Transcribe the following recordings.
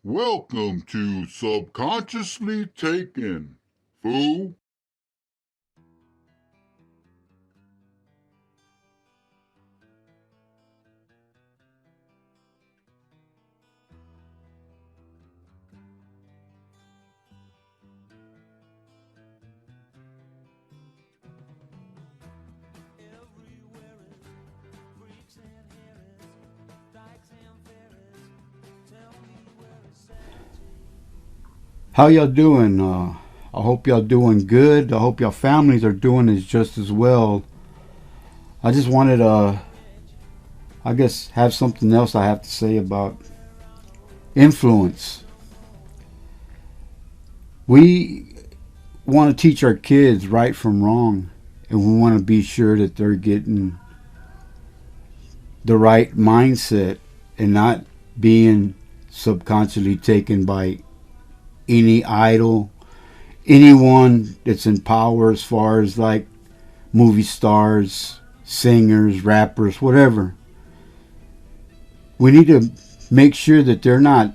Welcome to Subconsciously Taken, fool. How y'all doing? I hope y'all doing good. I hope y'all families are doing as just as well. I just wanted to, I guess, have something else I have to say about influence. We want to teach our kids right from wrong, and we want to be sure that they're getting the right mindset and not being subconsciously taken by any idol, anyone that's in power as far as like movie stars, singers, rappers, whatever. We need to make sure that they're not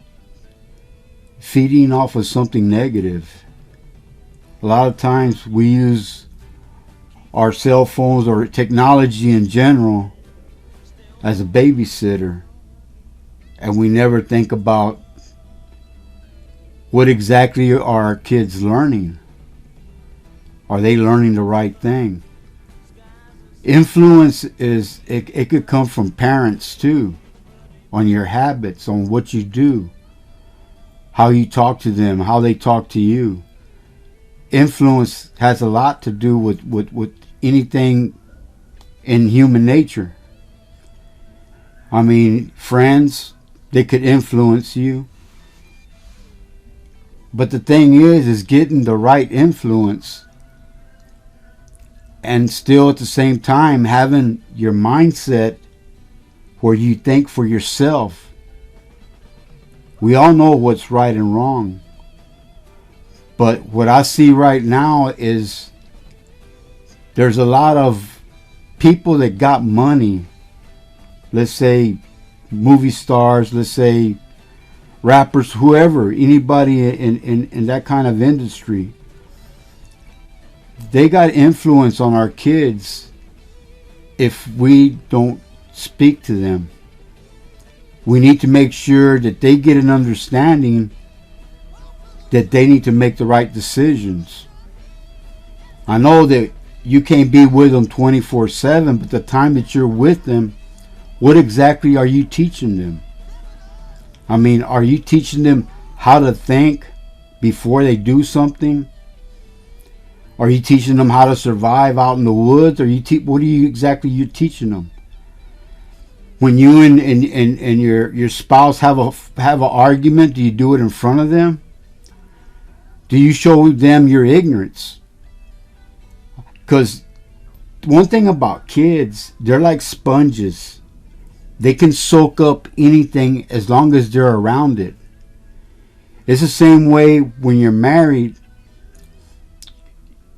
feeding off of something negative. A lot of times we use our cell phones or technology in general as a babysitter, and we never think about what exactly are our kids learning. Are they learning the right thing? Influence it could come from parents too, on your habits, on what you do, how you talk to them, how they talk to you. Influence has a lot to do with anything in human nature. I mean, friends, they could influence you. But the thing is getting the right influence and still at the same time having your mindset where you think for yourself. We all know what's right and wrong. But what I see right now is there's a lot of people that got money. Let's say movie stars, let's say rappers, whoever, anybody in that kind of industry. They got influence on our kids if we don't speak to them. We need to make sure that they get an understanding that they need to make the right decisions. I know that you can't be with them 24/7, but the time that you're with them, what exactly are you teaching them? I mean, are you teaching them how to think before they do something? Are you teaching them how to survive out in the woods? What are you exactly you teaching them? When you and your spouse have an argument, do you do it in front of them? Do you show them your ignorance? Because one thing about kids, they're like sponges. They can soak up anything as long as they're around it. It's the same way when you're married.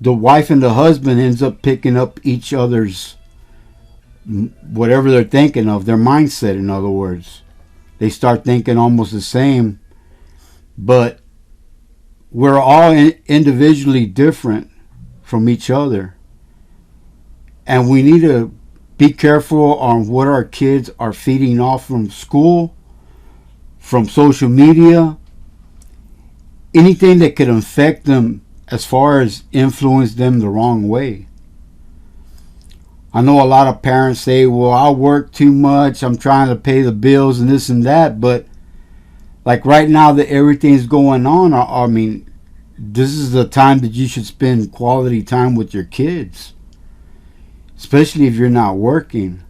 The wife and the husband ends up picking up each other's whatever they're thinking of, their mindset, in other words. They start thinking almost the same, but we're all individually different from each other. And we need to be careful on what our kids are feeding off from school, from social media, anything that could affect them as far as influence them the wrong way. I know a lot of parents say, well, I work too much, I'm trying to pay the bills and this and that, but like right now that everything's going on, I mean, this is the time that you should spend quality time with your kids, especially if you're not working.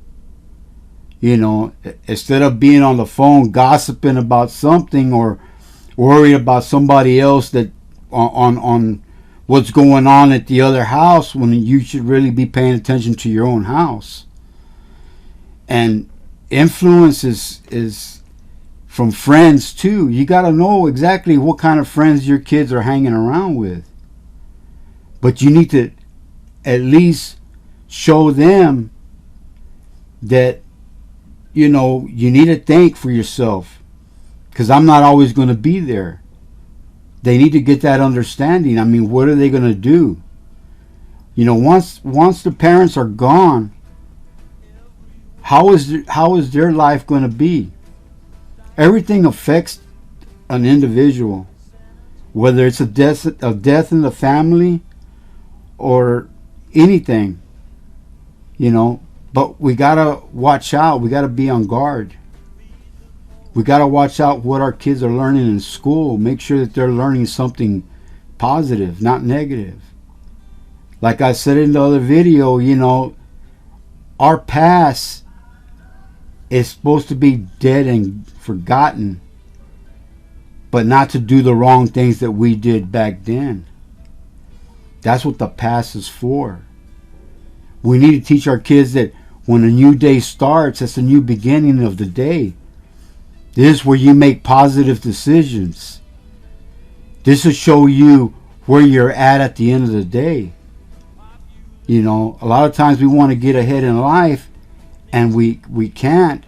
You know, instead of being on the phone gossiping about something or worried about somebody else that on what's going on at the other house, when you should really be paying attention to your own house. And influence is from friends too. You got to know exactly what kind of friends your kids are hanging around with. But you need to at least show them that, you know, you need to think for yourself. because I'm not always going to be there. They need to get that understanding. I mean, what are they going to do? You know, once the parents are gone, how is their life going to be? Everything affects an individual, whether it's a death in the family or anything, you know. But we gotta watch out. We gotta be on guard. We gotta watch out what our kids are learning in school. Make sure that they're learning something positive, not negative. Like I said in the other video, you know, our past is supposed to be dead and forgotten, but not to do the wrong things that we did back then. That's what the past is for. We need to teach our kids that when a new day starts, it's a new beginning of the day. This is where you make positive decisions. This will show you where you're at the end of the day. You know, a lot of times we want to get ahead in life, and we can't,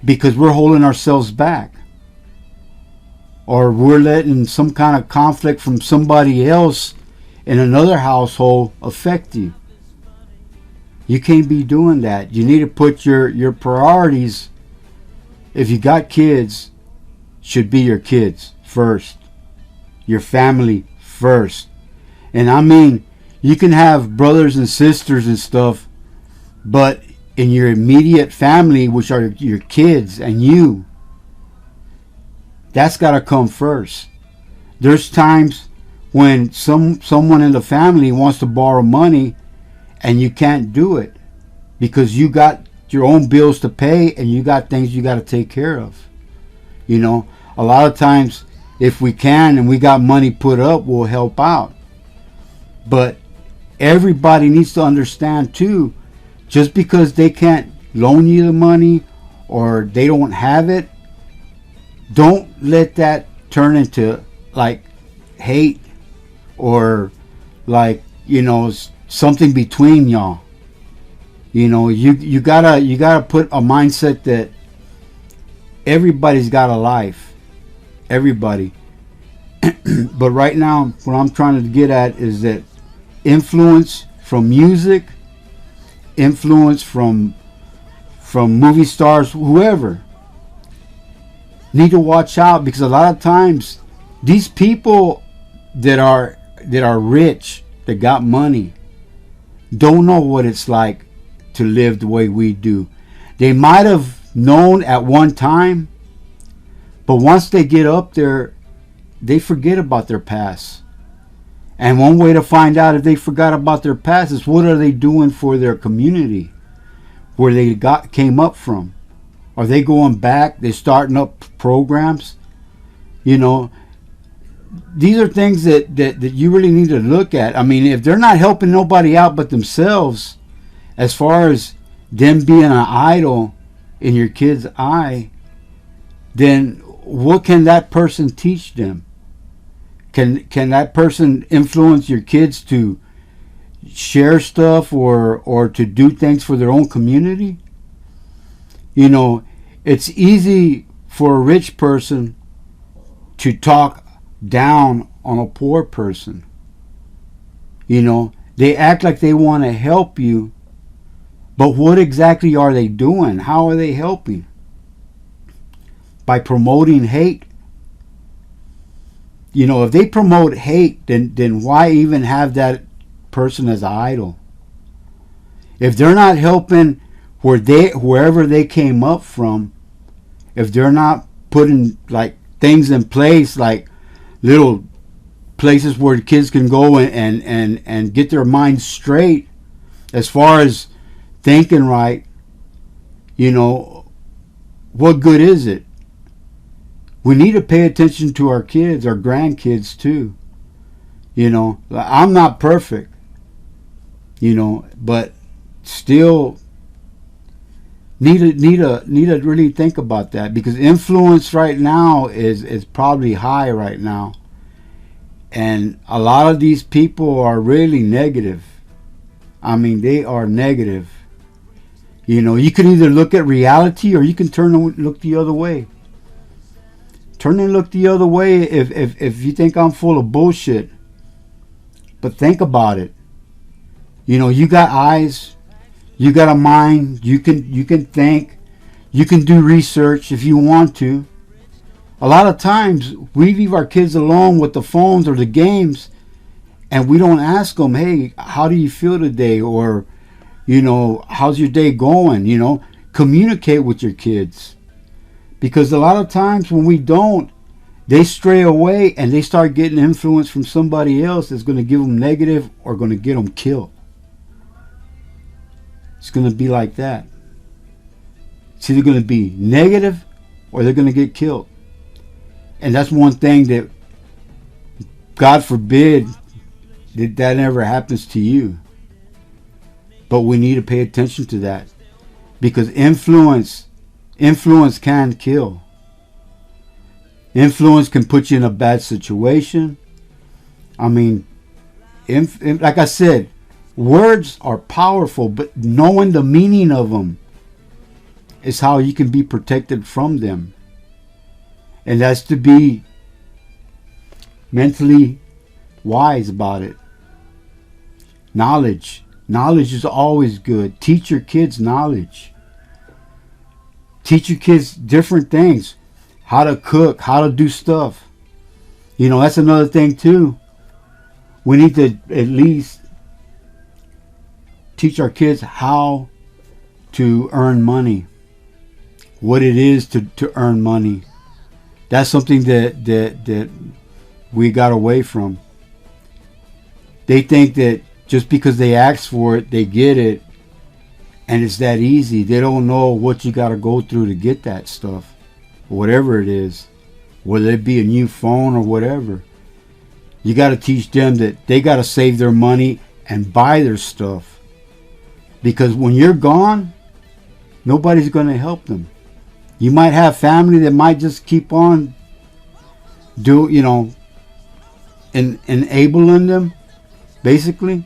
because we're holding ourselves back, or we're letting some kind of conflict from somebody else in another household affect you. You can't be doing that. You need to put your priorities, if you got kids, should be your kids first, your family first. And I mean, you can have brothers and sisters and stuff, but in your immediate family, which are your kids and you, that's got to come first. There's times when someone in the family wants to borrow money and you can't do it because you got your own bills to pay and you got things you got to take care of. You know, a lot of times if we can and we got money put up, we'll help out. But everybody needs to understand too, just because they can't loan you the money or they don't have it, don't let that turn into like hate or like, you know, something between y'all. You know, you gotta put a mindset that everybody's got a life. Everybody. But right now, what I'm trying to get at is that influence from music, influence from movie stars, whoever, need to watch out, because a lot of times these people that are rich, that got money, don't know what it's like to live the way we do. They might have known at one time, but once they get up there, they forget about their past. And one way to find out if they forgot about their past is what are they doing for their community, where they came up from. Are they going back? They're starting up programs. You know, these are things that you really need to look at. I mean, if they're not helping nobody out but themselves, as far as them being an idol in your kid's eye, then what can that person teach them? Can that person influence your kids to share stuff or to do things for their own community? You know, it's easy for a rich person to talk down on a poor person. You know, they act like they want to help you, but what exactly are they doing? How are they helping? By promoting hate? You know, if they promote hate, then why even have that person as an idol? If they're not helping wherever they came up from, if they're not putting like things in place, like little places where the kids can go and get their minds straight as far as thinking right, you know, what good is it? We need to pay attention to our kids, our grandkids too. You know, I'm not perfect, you know, but still need to really think about that, because influence right now is probably high right now, and a lot of these people are really negative. I mean, they are negative. You know, you can either look at reality or you can turn and look the other way. Turn and look the other way if you think I'm full of bullshit. But think about it. You know, you got eyes, you got a mind, you can think, you can do research if you want to. A lot of times we leave our kids alone with the phones or the games, and we don't ask them, hey, how do you feel today? Or, you know, how's your day going? You know, communicate with your kids. Because a lot of times when we don't, they stray away and they start getting influence from somebody else that's going to give them negative or going to get them killed. It's going to be like that. It's either going to be negative or they're going to get killed. And that's one thing that, God forbid, that never happens to you. But we need to pay attention to that. Because influence can kill. Influence can put you in a bad situation. I mean, like I said, words are powerful, but knowing the meaning of them is how you can be protected from them. And that's to be mentally wise about it. Knowledge is always good. Teach your kids knowledge. Teach your kids different things. How to cook, how to do stuff. You know, that's another thing too. We need to at least teach our kids how to earn money. What it is to earn money. That's something that we got away from. They think that just because they ask for it, they get it. And it's that easy. They don't know what you got to go through to get that stuff. Whatever it is. Whether it be a new phone or whatever. You got to teach them that they got to save their money and buy their stuff. Because when you're gone, nobody's going to help them. You might have family that might just keep on enabling them, basically.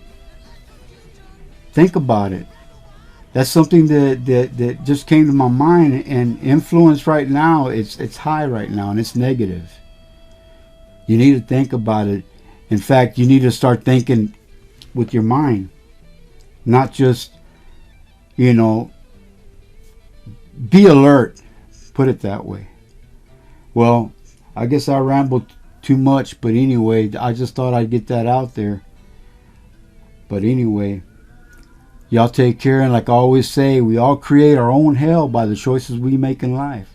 Think about it. That's something that just came to my mind. And influence right now, it's high right now, and it's negative. You need to think about it. In fact, you need to start thinking with your mind, not just, be alert. Put it that way. Well, I guess I rambled too much, but anyway, I just thought I'd get that out there. But anyway, y'all take care, and like I always say, we all create our own hell by the choices we make in life.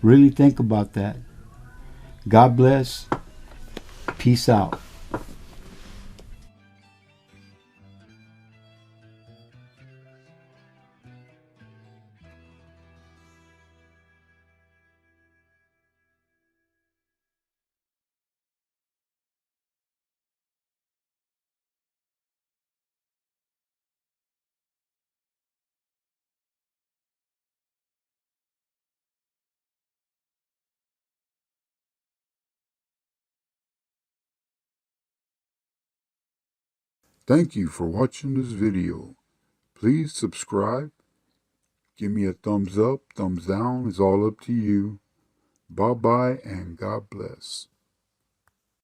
Really think about that. God bless. Peace out. Thank you for watching this video. Please subscribe. Give me a thumbs up, thumbs down. It's all up to you. Bye-bye and God bless.